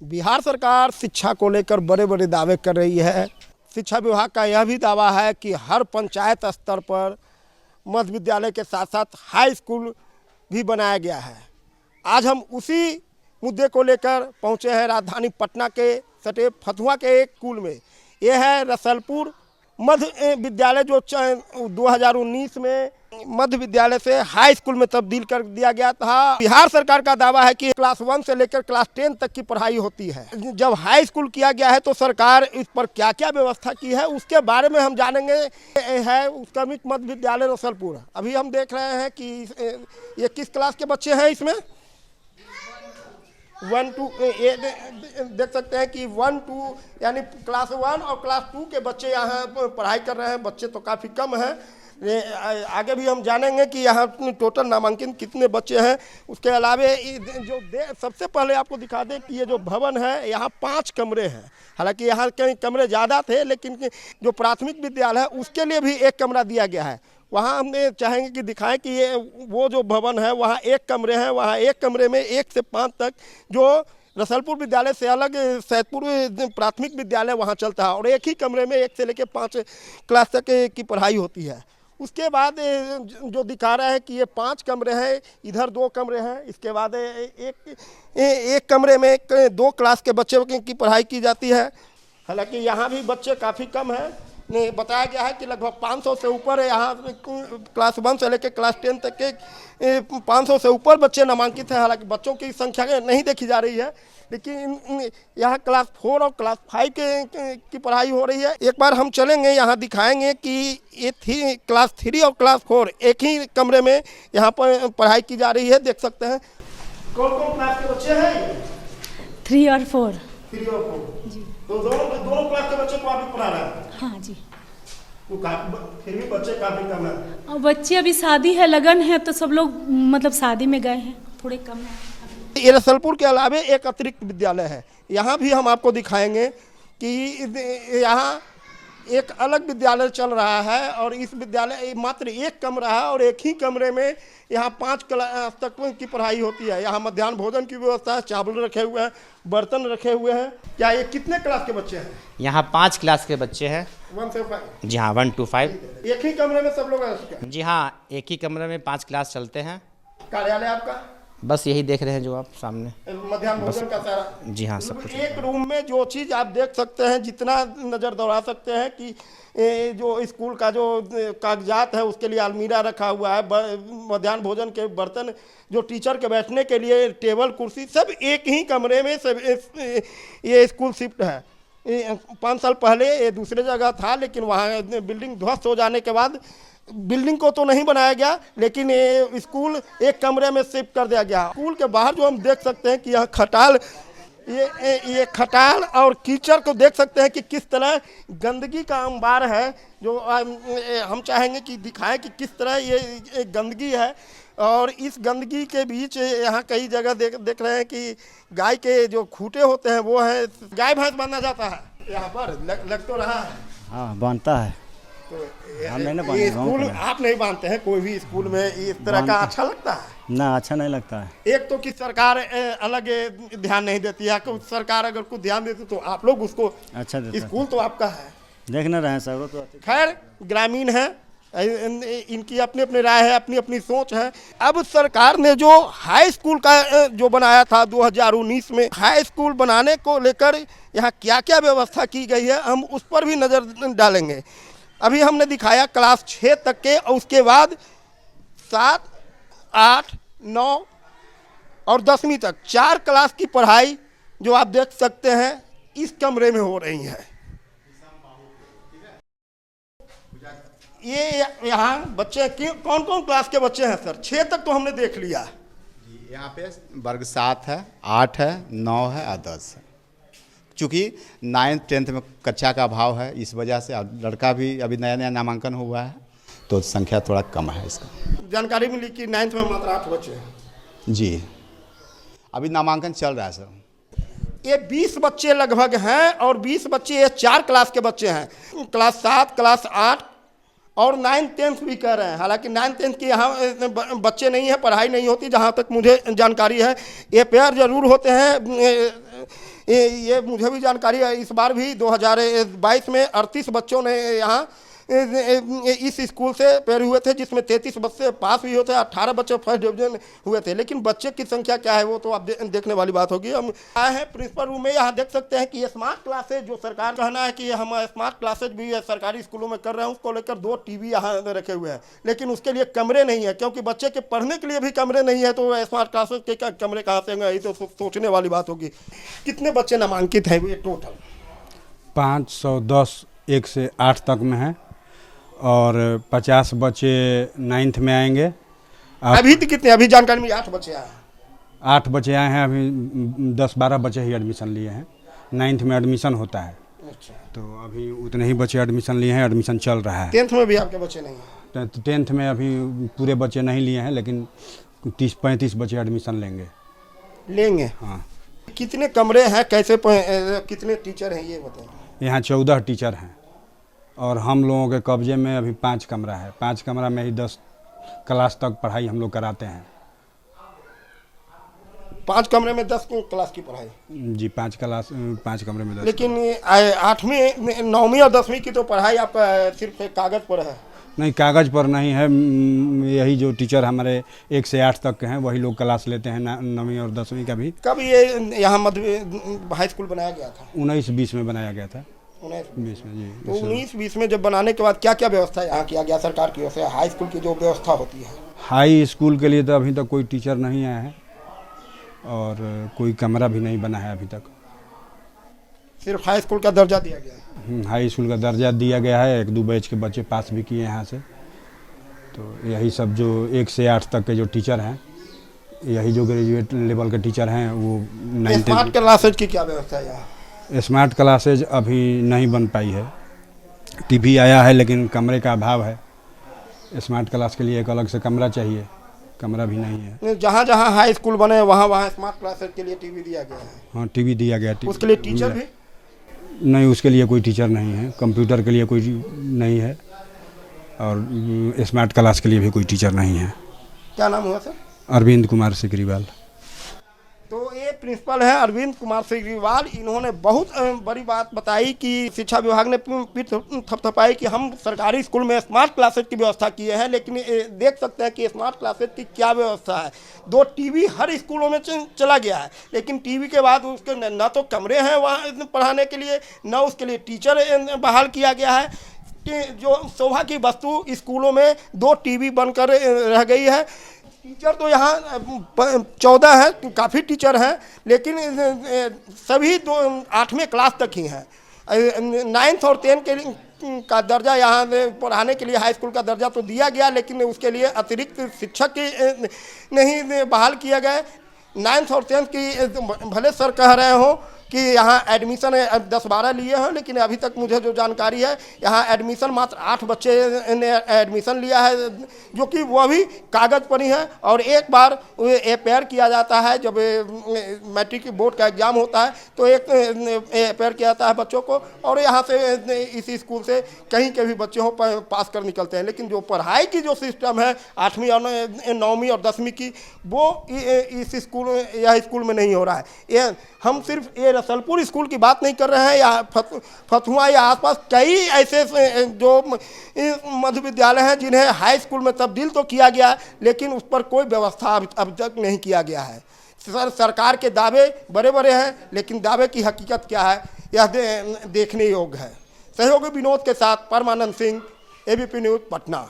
बिहार सरकार शिक्षा को लेकर बड़े बड़े दावे कर रही है। शिक्षा विभाग का यह भी दावा है कि हर पंचायत स्तर पर मध्य विद्यालय के साथ साथ हाई स्कूल भी बनाया गया है। आज हम उसी मुद्दे को लेकर पहुंचे हैं राजधानी पटना के सटे फतुहा के एक स्कूल में। यह है रसलपुर मध्य विद्यालय, जो 2019 में मध्य विद्यालय से हाई स्कूल में तब्दील कर दिया गया था। बिहार सरकार का दावा है कि क्लास 1 से लेकर क्लास 10 तक की पढ़ाई होती है। जब हाई स्कूल किया गया है तो सरकार इस पर क्या क्या व्यवस्था की है उसके बारे में हम जानेंगे। है उत्क्रमित मध्य विद्यालय रसलपुर। अभी हम देख रहे हैं कि ये किस क्लास के बच्चे हैं। इसमें 1 2 देख सकते हैं कि 1 2 यानी क्लास 1 और क्लास 2 के बच्चे यहाँ पढ़ाई कर रहे हैं। बच्चे तो काफ़ी कम हैं। आगे भी हम जानेंगे कि यहाँ टोटल नामांकन कितने बच्चे हैं। उसके अलावा जो सबसे पहले आपको दिखा दें कि ये जो भवन है यहाँ 5 कमरे हैं। हालांकि यहाँ कई कमरे ज़्यादा थे, लेकिन जो प्राथमिक विद्यालय है उसके लिए भी एक कमरा दिया गया है। वहाँ हमने चाहेंगे कि दिखाएं कि ये वो जो भवन है वहाँ 1 कमरे हैं। वहाँ 1 कमरे में 1 से 5 तक जो रसलपुर विद्यालय से अलग सैदपुर प्राथमिक विद्यालय वहाँ चलता है और एक ही कमरे में 1 से लेकर 5 क्लास तक की पढ़ाई होती है। उसके बाद जो दिखा रहा है कि ये 5 कमरे हैं, इधर 2 कमरे हैं। इसके बाद एक कमरे में 2 क्लास के बच्चों की पढ़ाई की जाती है। हालांकि यहाँ भी बच्चे काफ़ी कम हैं। बताया गया है कि लगभग 500 से ऊपर है। यहाँ क्लास 1 से लेकर क्लास 10 तक के 500 से ऊपर बच्चे नामांकित हैं। हालांकि बच्चों की संख्या नहीं देखी जा रही है, लेकिन यहाँ क्लास 4 और क्लास 5 की पढ़ाई हो रही है। एक बार हम चलेंगे, यहाँ दिखाएंगे कि ये क्लास 3 और क्लास 4 एक ही कमरे में यहाँ पर पढ़ाई की जा रही है। देख सकते हैं कौन कौन क्लास के बच्चे हैं। 3 और 4 जी। तो दोनों क्लास के बच्चे को आप भी पढ़ा रहे हैं? हाँ जी। तो फिर भी बच्चे काफी कम है। और बच्चे अभी शादी है, लगन है, तो सब लोग मतलब शादी में गए हैं, थोड़े कम है। ये रसलपुर के अलावा एक अतिरिक्त विद्यालय है। यहाँ भी हम आपको दिखाएंगे कि यहाँ एक अलग विद्यालय चल रहा है और इस विद्यालय मात्र 1 कमरा है और एक ही कमरे में यहाँ 5 क्लास तक की पढ़ाई होती है। यहाँ मध्याह्न भोजन की व्यवस्था है, चावल रखे हुए हैं, बर्तन रखे हुए हैं। क्या ये कितने क्लास के बच्चे हैं? यहाँ 5 क्लास के बच्चे हैं। 1 से 5? जी हाँ, 1 to 5। एक ही कमरे में सब लोग हैं? जी हाँ, एक ही कमरे में 5 क्लास चलते हैं। कार्यालय आपका? बस यही देख रहे हैं जो आप सामने, मध्याह्न भोजन का सारा। जी हाँ, सब कुछ। एक रूम में जो चीज़ आप देख सकते हैं, जितना नज़र दौड़ा सकते हैं कि जो स्कूल का जो कागजात है उसके लिए अलमीरा रखा हुआ है, मध्याह्न भोजन के बर्तन, जो टीचर के बैठने के लिए टेबल कुर्सी, सब एक ही कमरे में सब ये स्कूल शिफ्ट है। 5 साल पहले ये दूसरे जगह था, लेकिन वहाँ बिल्डिंग ध्वस्त हो जाने के बाद बिल्डिंग को तो नहीं बनाया गया, लेकिन ये स्कूल एक कमरे में शिफ्ट कर दिया गया। स्कूल के बाहर जो हम देख सकते हैं कि यह खटाल, ये खटाल और कीचड़ को देख सकते हैं कि किस तरह गंदगी का अंबार है। जो हम चाहेंगे कि दिखाएं कि किस तरह ये गंदगी है। और इस गंदगी के बीच यहाँ कई जगह देख रहे हैं कि गाय के जो खूंटे होते हैं वो है, गाय भैंस बांधा जाता है यहाँ पर। लग तो रहा है। हाँ, बांधता है। तो ये स्कूल आप नहीं बांधते हैं कोई भी स्कूल में इस तरह का? अच्छा लगता है ना? अच्छा नहीं लगता है। एक तो कि सरकार अलग ध्यान नहीं देती है। सरकार अगर कुछ ध्यान देती तो आप लोग उसको, अच्छा देता स्कूल तो आपका है, देख न रहे हैं सब तो। खैर ग्रामीण है, इनकी अपनी अपनी राय है, अपनी अपनी सोच है। अब सरकार ने जो हाई स्कूल का जो बनाया था 2019 में, हाई स्कूल बनाने को लेकर यहाँ क्या क्या व्यवस्था की गई है हम उस पर भी नज़र डालेंगे। अभी हमने दिखाया क्लास 6 तक के, और उसके बाद 7, 8, 9 और 10वीं तक 4 क्लास की पढ़ाई जो आप देख सकते हैं इस कमरे में हो रही है। ये यहाँ बच्चे कौन कौन क्लास के बच्चे हैं सर? 6 तक तो हमने देख लिया। यहाँ पे वर्ग 7 है, 8 है, 9 है और 10 है। चूँकि 9th 10th में कक्षा का अभाव है, इस वजह से लड़का भी अभी नया नया नामांकन हुआ है तो संख्या थोड़ा कम है इसका। जानकारी मिली कि 9th में मात्र 8 बच्चे हैं। जी, अभी नामांकन चल रहा है सर। ये 20 बच्चे लगभग हैं और 20 बच्चे ये 4 क्लास के बच्चे हैं। क्लास 7, क्लास 8 और 9th 10th भी कह रहे हैं। हालांकि 9th 10th के यहाँ बच्चे नहीं हैं, पढ़ाई नहीं होती जहाँ तक मुझे जानकारी है। ये पेयर जरूर होते हैं ये मुझे भी जानकारी है। इस बार भी 2022 में 38 बच्चों ने यहाँ इस स्कूल से पैर हुए थे, जिसमें 33 बच्चे पास भी हुए थे, 18 बच्चे फर्स्ट डिवीजन हुए थे। लेकिन बच्चे की संख्या क्या है वो तो आप देखने वाली बात होगी। हम आए हैं प्रिंसिपल रूम में, यहाँ देख सकते हैं कि ये स्मार्ट क्लासेज जो सरकार का कहना है कि हम स्मार्ट क्लासेज भी सरकारी स्कूलों में कर रहे हैं, उसको लेकर 2 टीवी यहाँ रखे हुए हैं, लेकिन उसके लिए कमरे नहीं है, क्योंकि बच्चे के पढ़ने के लिए भी कमरे नहीं है, तो स्मार्ट क्लासेज के कमरे कहाँ से होंगे, ये तो सोचने वाली बात होगी। कितने बच्चे नामांकित हैं ये टोटल? 510 1 से 8 तक में है और 50 बच्चे 9th में आएंगे। अभी तो कितने, अभी जानकारी में 8 बच्चे आए हैं। 8 बच्चे आए हैं, अभी 10-12 बच्चे ही एडमिशन लिए हैं। 9th में एडमिशन होता है, अच्छा, तो अभी उतने ही बच्चे एडमिशन लिए हैं, एडमिशन चल रहा है। 10th में भी आपके बच्चे नहीं हैं? 10th में अभी पूरे बच्चे नहीं लिए हैं, लेकिन 30-35 बच्चे एडमिशन लेंगे। हाँ। कितने कमरे हैं, कैसे कितने टीचर हैं ये बताएं। यहाँ 14 टीचर हैं और हम लोगों के कब्जे में अभी 5 कमरा है। 5 कमरा में ही 10 क्लास तक पढ़ाई हम लोग कराते हैं। 5 कमरे में 10 क्लास की पढ़ाई? जी, 5 कमरे में 10। लेकिन 8वीं 9वीं और 10वीं की तो पढ़ाई आपका सिर्फ कागज पर है? नहीं, कागज़ पर नहीं है। यही जो टीचर हमारे 1 से 8 तक के हैं वही लोग क्लास लेते हैं 9वीं और 10वीं का भी। कब ये यहाँ मध्य हाई स्कूल बनाया गया था? 19-20 में बनाया गया था। 19-20 में जी। तो 19-20 में जब बनाने के बाद क्या क्या व्यवस्था यहाँ किया गया सरकार की ओर से, हाई स्कूल की जो व्यवस्था होती है? हाई स्कूल के लिए तो अभी तक कोई टीचर नहीं आया है और कोई कमरा भी नहीं बना है अभी तक। सिर्फ हाई स्कूल का दर्जा दिया गया है? हाई स्कूल का दर्जा दिया गया है। 1-2 बैच के बच्चे पास भी किए यहाँ से। तो यही सब जो 1 से 8 तक के जो टीचर हैं, यही जो ग्रेजुएट लेवल के टीचर हैं वो 9th। स्मार्ट क्लासेज की क्या व्यवस्था है यहाँ? स्मार्ट क्लासेज अभी नहीं बन पाई है। टीवी आया है लेकिन कमरे का अभाव है। स्मार्ट क्लास के लिए एक अलग से कमरा चाहिए, कमरा भी नहीं है। जहाँ जहाँ हाई स्कूल बने वहाँ स्मार्ट क्लासेज के लिए टीवी दिया गया है? हाँ, टीवी दिया गया। उसके लिए टीचर भी नहीं, उसके लिए कोई टीचर नहीं है। कंप्यूटर के लिए कोई नहीं है और स्मार्ट क्लास के लिए भी कोई टीचर नहीं है। क्या नाम हुआ सर? अरविंद कुमार सिकरीवाल। तो ये प्रिंसिपल है अरविंद कुमार सिकरीवाल। इन्होंने बहुत बड़ी बात बताई कि शिक्षा विभाग ने पीठ थपथपाई कि हम सरकारी स्कूल में स्मार्ट क्लासेज की व्यवस्था किए हैं, लेकिन देख सकते हैं कि स्मार्ट क्लासेज की क्या व्यवस्था है। 2 टीवी हर स्कूलों में चला गया है, लेकिन टीवी के बाद उसके न तो कमरे हैं वहाँ पढ़ाने के लिए, न उसके लिए टीचर बहाल किया गया है। जो शोभा की वस्तु स्कूलों में 2 टीवी बनकर रह गई है। टीचर तो यहाँ 14 हैं, काफ़ी टीचर हैं, लेकिन सभी 8वें क्लास तक ही हैं। 9th और 10th का दर्जा यहाँ पढ़ाने के लिए हाई स्कूल का दर्जा तो दिया गया, लेकिन उसके लिए अतिरिक्त शिक्षक नहीं बहाल किया गया। 9th और 10th की भले सर कह रहे हो कि यहाँ एडमिशन 10-12 लिए हैं, लेकिन अभी तक मुझे जो जानकारी है यहाँ एडमिशन मात्र 8 बच्चे ने एडमिशन लिया है, जो कि वह भी कागज़ पर ही है। और एक बार अपेयर किया जाता है, जब मैट्रिक बोर्ड का एग्ज़ाम होता है तो एक अपेयर किया जाता है बच्चों को, और यहाँ से इसी स्कूल से कहीं के भी बच्चे हो पास कर निकलते हैं। लेकिन जो पढ़ाई की जो सिस्टम है 8वीं और 9वीं और 10वीं की, वो इस स्कूल या स्कूल में नहीं हो रहा है। ये हम सिर्फ ये रसलपुर स्कूल की बात नहीं कर रहे हैं, या फतुहा या आसपास कई ऐसे जो मध्य विद्यालय हैं जिन्हें हाई स्कूल में तब्दील तो किया गया, लेकिन उस पर कोई व्यवस्था अब तक नहीं किया गया है। सरकार के दावे बड़े बड़े हैं, लेकिन दावे की हकीकत क्या है यह देखने योग्य है। सहयोगी विनोद के साथ परमानंद सिंह, ABP न्यूज़, पटना।